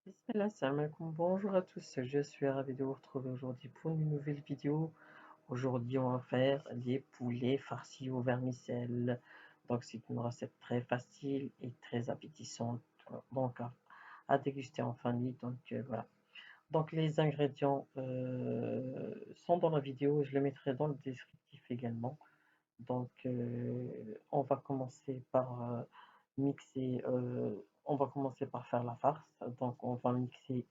Bismillah, salam alaikum. Bonjour à tous, je suis ravi de vous retrouver aujourd'hui pour une nouvelle vidéo. Aujourd'hui, on va faire des poulets farcis au vermicelle. Donc, c'est une recette très facile et très appétissante. Donc, à déguster en famille. Donc, voilà. Donc, les ingrédients sont dans la vidéo. Je les mettrai dans le descriptif également. Donc, on va commencer par mixer. On va commencer par faire la farce. Donc, on va mixer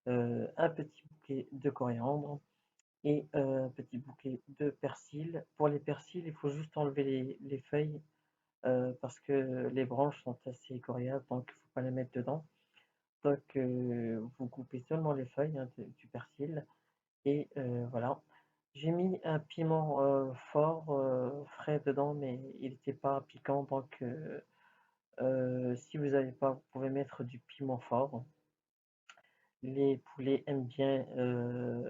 un petit bouquet de coriandre et un petit bouquet de persil. Pour les persils, il faut juste enlever les feuilles parce que les branches sont assez coriaces, donc il ne faut pas les mettre dedans. Donc, vous coupez seulement les feuilles hein, du persil. Et voilà. J'ai mis un piment fort, frais dedans, mais il n'était pas piquant. Donc, si vous n'avez pas, vous pouvez mettre du piment fort. Les poulets aiment bien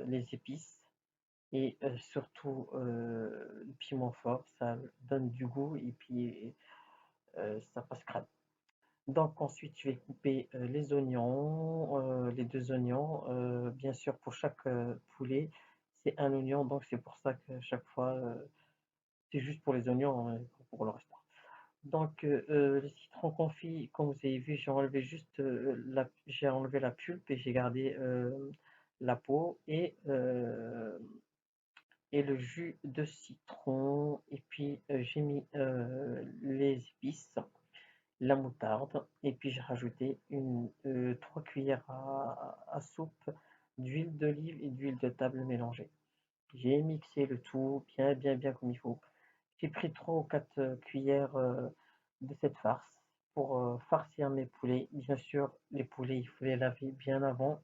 les épices et surtout le piment fort. Ça donne du goût et puis ça passe crème. Donc ensuite, je vais couper les oignons, les deux oignons. Bien sûr, pour chaque poulet, c'est un oignon. Donc c'est pour ça que chaque fois, c'est juste pour les oignons, hein, pour le reste. Donc le citron confit, comme vous avez vu, j'ai enlevé juste j'ai enlevé la pulpe et j'ai gardé la peau et le jus de citron. Et puis j'ai mis les épices, la moutarde, et puis j'ai rajouté 3 cuillères à soupe d'huile d'olive et d'huile de table mélangée. J'ai mixé le tout bien, bien, bien comme il faut. J'ai pris 3 ou 4 cuillères de cette farce pour farcir mes poulets. Bien sûr, les poulets, il faut les laver bien avant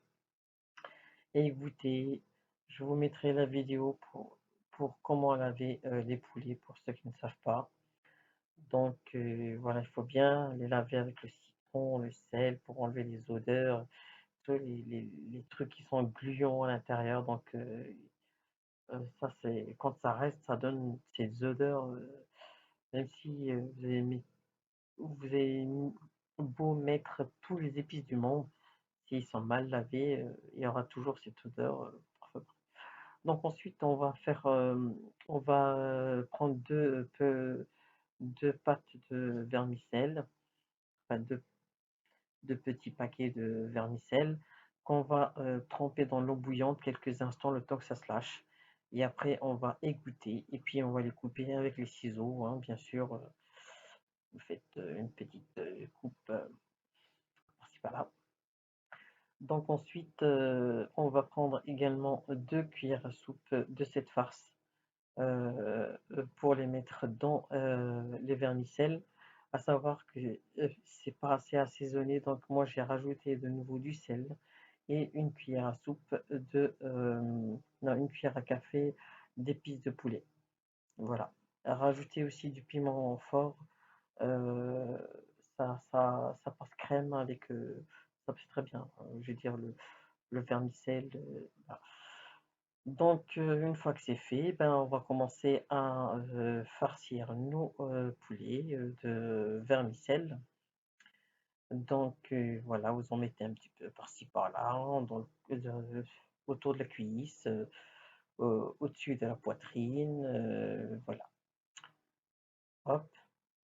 et goûter. Je vous mettrai la vidéo pour comment laver les poulets pour ceux qui ne savent pas. Donc voilà, il faut bien les laver avec le citron, le sel pour enlever les odeurs, tous les trucs qui sont gluants à l'intérieur. Donc ça c'est quand ça reste, ça donne ces odeurs. Même si vous avez beau mettre tous les épices du monde, s'ils sont mal lavés, il y aura toujours cette odeur. Donc ensuite, on va prendre deux pâtes de vermicelle, enfin deux petits paquets de vermicelle qu'on va tremper dans l'eau bouillante quelques instants, le temps que ça se lâche. Et après, on va égoutter et puis on va les couper avec les ciseaux, hein, bien sûr. Vous faites une petite coupe par-ci par-là. Donc ensuite, on va prendre également 2 cuillères à soupe de cette farce pour les mettre dans les vermicelles. À savoir que c'est pas assez assaisonné, donc moi j'ai rajouté de nouveau du sel et une cuillère à soupe non, une cuillère à café d'épices de poulet. Voilà. Rajouter aussi du piment fort. euh, ça passe crème avec. Ça passe très bien. Je veux dire, le vermicelle. Voilà. Donc, une fois que c'est fait, ben, on va commencer à farcir nos poulets de vermicelle. Donc, voilà, vous en mettez un petit peu par-ci par-là, hein, autour de la cuisse, au-dessus de la poitrine. Voilà. Hop.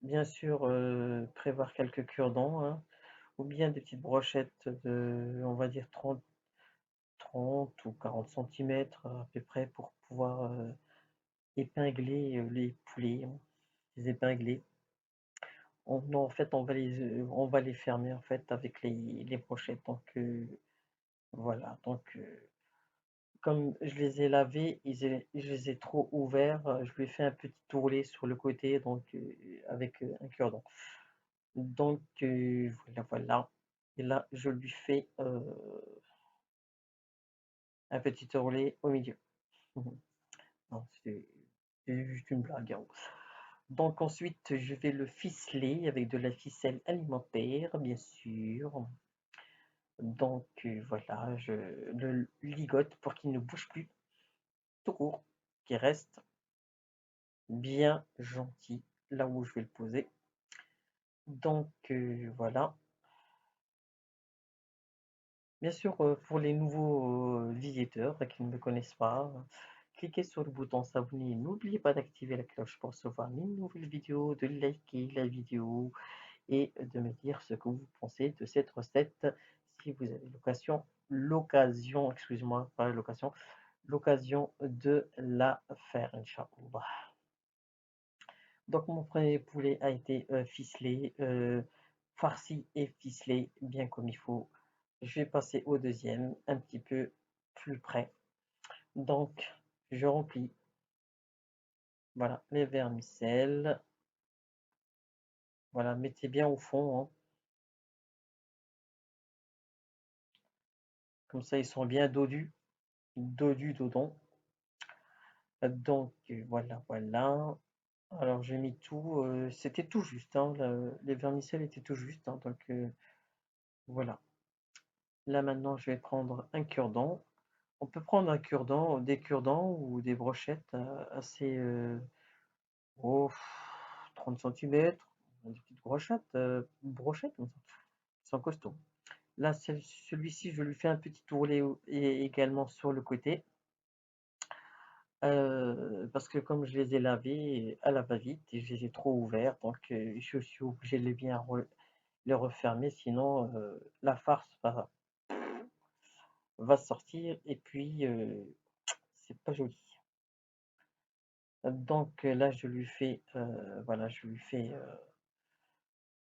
Bien sûr, prévoir quelques cure-dents, hein, ou bien des petites brochettes de, on va dire, 30 ou 40 centimètres à peu près pour pouvoir épingler les poulets, hein, les épingler. Non, en fait, on va les fermer en fait avec les brochettes. Donc voilà. Donc comme je les ai lavés, je les ai trop ouverts. Je lui ai fait un petit ourlet sur le côté, donc avec un cure-dent. Donc voilà, voilà. Et là, je lui fais un petit ourlet au milieu. Non, c'est juste une blague, hein. Donc ensuite, je vais le ficeler avec de la ficelle alimentaire, bien sûr. Donc voilà, je le ligote pour qu'il ne bouge plus, tout court, qu'il reste bien gentil là où je vais le poser. Donc voilà. Bien sûr, pour les nouveaux visiteurs qui ne me connaissent pas, cliquez sur le bouton s'abonner. N'oubliez pas d'activer la cloche pour recevoir mes nouvelles vidéos, de liker la vidéo et de me dire ce que vous pensez de cette recette si vous avez excusez-moi, pas l'occasion de la faire, Inch'Allah. Donc mon premier poulet a été ficelé, farci et ficelé bien comme il faut. Je vais passer au deuxième, un petit peu plus près. Donc je remplis, voilà, les vermicelles. Voilà, mettez bien au fond, hein. Comme ça ils sont bien dodus dedans. Donc voilà, voilà. Alors j'ai mis tout, c'était tout juste, hein, les vermicelles étaient tout juste, hein, donc voilà. Là maintenant je vais prendre un cure-dent. On peut prendre un cure-dent, des cure-dents ou des brochettes assez, oh, 30 centimètres, des petites brochettes comme ça, ils sont costauds. Là celui-ci je lui fais un petit ourlet et également sur le côté, parce que comme je les ai lavés à la va-vite et je les ai trop ouverts, donc je suis obligé de les refermer, sinon la farce va sortir et puis c'est pas joli. Donc là, voilà,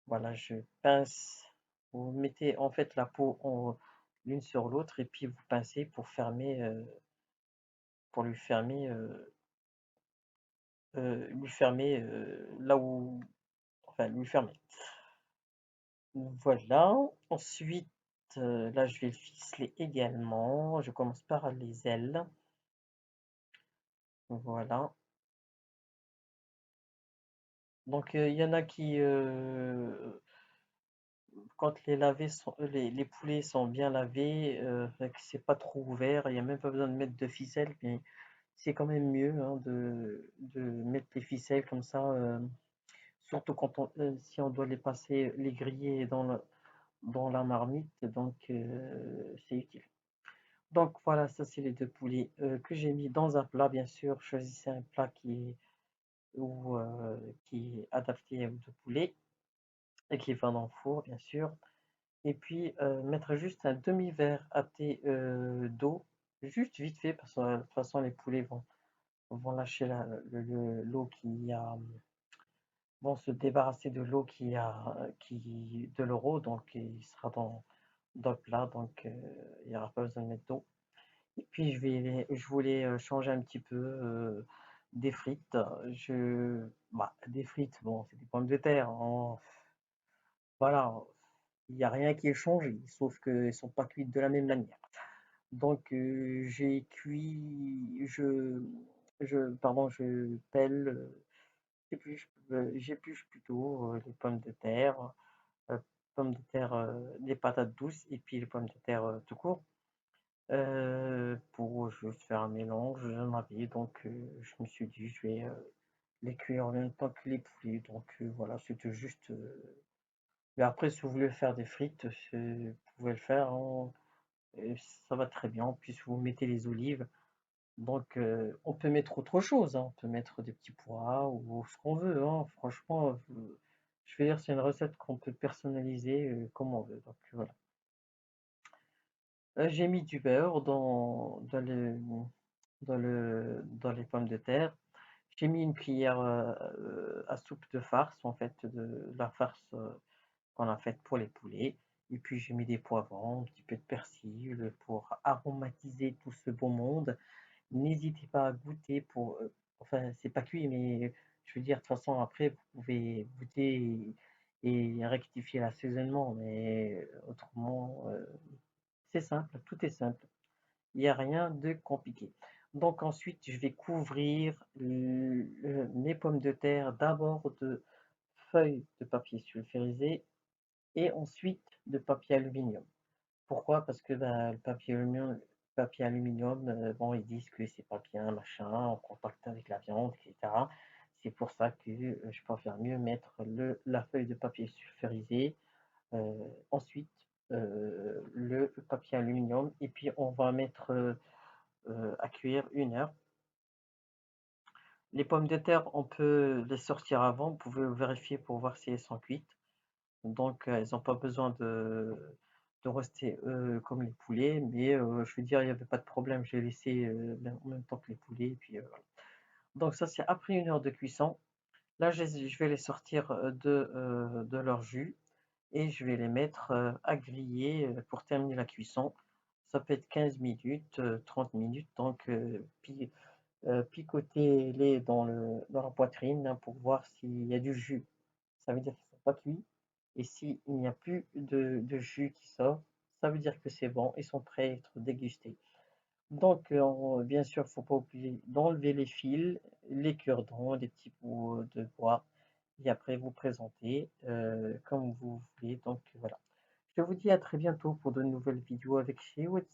voilà, je pince. Vous mettez en fait la peau l'une sur l'autre et puis vous pincez pour lui fermer là où, enfin, lui fermer. Voilà. Ensuite, là, je vais le ficeler également. Je commence par les ailes. Voilà. Donc, il y en a qui, quand les poulets sont bien lavés, fait que c'est pas trop ouvert, il n'y a même pas besoin de mettre de ficelle, mais c'est quand même mieux, hein, de mettre les ficelles comme ça, surtout si on doit les passer, les griller dans la marmite, donc c'est utile. Donc voilà, ça c'est les deux poulets que j'ai mis dans un plat, bien sûr. Choisissez un plat qui est adapté aux deux poulets et qui va dans le four, bien sûr. Et puis mettre juste un demi-verre à thé d'eau, juste vite fait, parce que de toute façon les poulets vont lâcher l'eau vont se débarrasser de l'eau de l'euro, donc il sera dans le plat, donc il n'y aura pas besoin de mettre d'eau. Et puis je voulais changer un petit peu des frites. Des frites, bon, c'est des pommes de terre, hein. Voilà, il n'y a rien qui est changé, sauf qu'elles ne sont pas cuites de la même manière. Donc j'ai cuit, je pèle, j'épluche plutôt les euh, les patates douces et puis les pommes de terre tout court. Pour juste faire un mélange, j'en avais, donc je me suis dit je vais les cuire en même temps que les poulets. Donc voilà, c'était juste. Mais après, si vous voulez faire des frites, vous pouvez le faire, hein, et ça va très bien. Puis si vous mettez les olives, donc on peut mettre autre chose, hein. On peut mettre des petits pois ou ce qu'on veut, hein. Franchement, je veux dire, c'est une recette qu'on peut personnaliser comme on veut. Donc voilà. J'ai mis du beurre dans les pommes de terre. J'ai mis une cuillère à soupe de farce, en fait, de la farce qu'on a faite pour les poulets. Et puis j'ai mis des poivrons, un petit peu de persil pour aromatiser tout ce beau monde. N'hésitez pas à goûter enfin, c'est pas cuit, mais je veux dire, de toute façon, après, vous pouvez goûter et rectifier l'assaisonnement. Mais autrement, c'est simple, tout est simple. Il n'y a rien de compliqué. Donc ensuite, je vais couvrir mes pommes de terre d'abord de feuilles de papier sulfurisé et ensuite de papier aluminium. Pourquoi? Parce que bah, papier aluminium, bon, ils disent que c'est pas bien, machin, en contact avec la viande, etc. C'est pour ça que je préfère mieux mettre la feuille de papier sulfurisé. Ensuite, le papier aluminium et puis on va mettre à cuire 1 heure. Les pommes de terre, on peut les sortir avant, vous pouvez vérifier pour voir si elles sont cuites. Donc, elles n'ont pas besoin de rester comme les poulets, mais je veux dire, il n'y avait pas de problème, j'ai laissé en même temps que les poulets. Et puis, voilà. Donc, ça, c'est après 1 heure de cuisson. Là, je vais les sortir de leur jus et je vais les mettre à griller pour terminer la cuisson. Ça peut être 15 minutes, 30 minutes. Donc, picotez-les dans la poitrine hein, pour voir s'il y a du jus. Ça veut dire qu'ils ne sont pas cuits. Et s'il n'y a plus de jus qui sort, ça veut dire que c'est bon, ils sont prêts à être dégustés. Donc, bien sûr, il ne faut pas oublier d'enlever les fils, les cure-dents, les petits bouts de bois, et après vous présentez comme vous voulez. Donc, voilà. Je vous dis à très bientôt pour de nouvelles vidéos avec chez Web